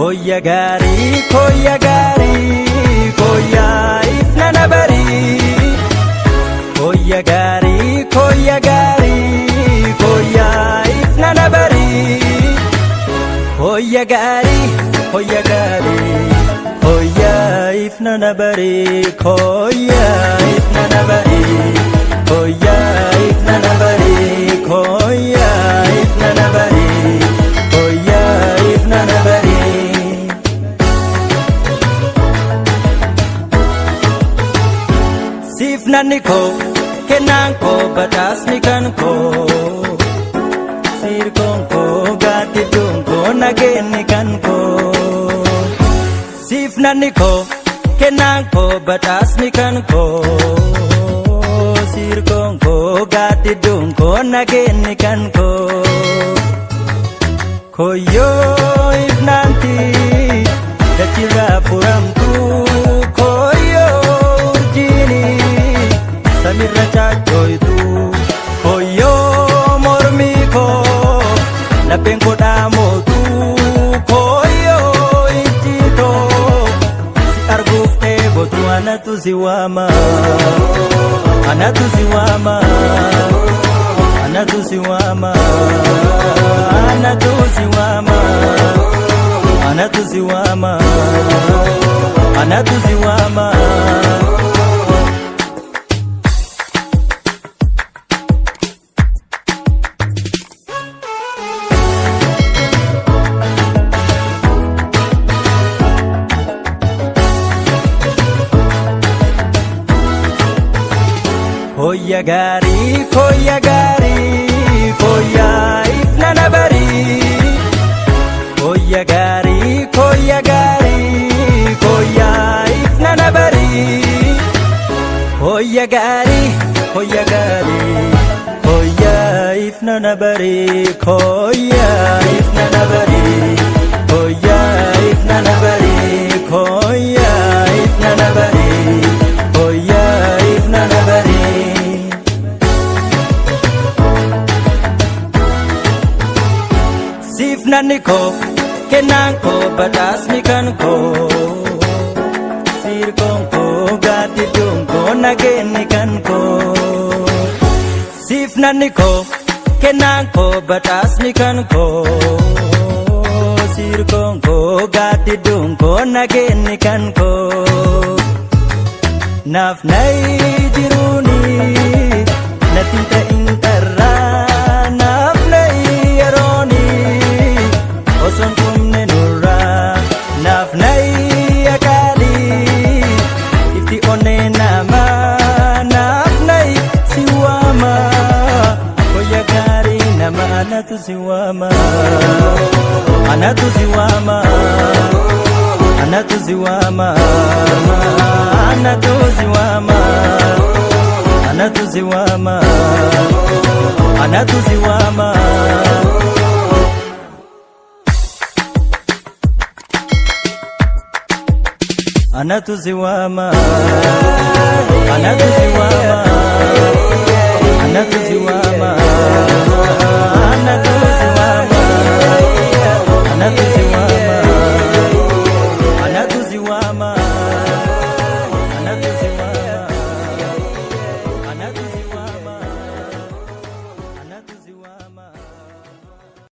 Koya gari, koya ifna nabari. Koya gari, koya ifna nabari. Koya gari, ifna nabari. Koya ifna nabari. Koya ifna nabari. Koya ifna nabari. Koya ifna nabari. Sifnani ko, kenan ko, batasni kan ko. Sirkon ko, gatidun ko, nageni kan ko. Sifnani ko, kenan ko, batasni kan ko. Sirkon ko, gatidun ko, nageni kan ko. Koyo ifnanti, dachira puramtu. Koyo urjini, samirra chachoitu. Koyo mormiko, lapenko damotu. Koyo ichito, si arguf ebotu. Anatu siwama, anatu siwama, anatu siwama, anatu siwama, anatu siwama, anatu siwama. Koya gari, koya ifna nabari. Koya gari, ifna nabari. Koya gari, ifna nabari. Koya ifna nabari. Koya ifna nabari. Koya ifna nabari. Koya ifna nabari. Sifnani ko, kenan ko, batasni kan ko. Sirkon ko, gatidun ko, nageni kan ko. Sifnani ko, kenan ko, batasni kan ko. Sirkon ko, gatidun ko, nageni kan ko. Nafnai jiruni, natinta intarra. Nafnai yaroni, oson kumne nurra. Nafnai akali, ifti one nama. Nafnai siwama, koya gari nama. Anatu siwama, anatu siwama, anatu siwama, anatu siwama, anatu siwama, anatu siwama. Anatu siwama, anatu siwama, anatu siwama, anatu siwama, anatu siwama, anatu siwama.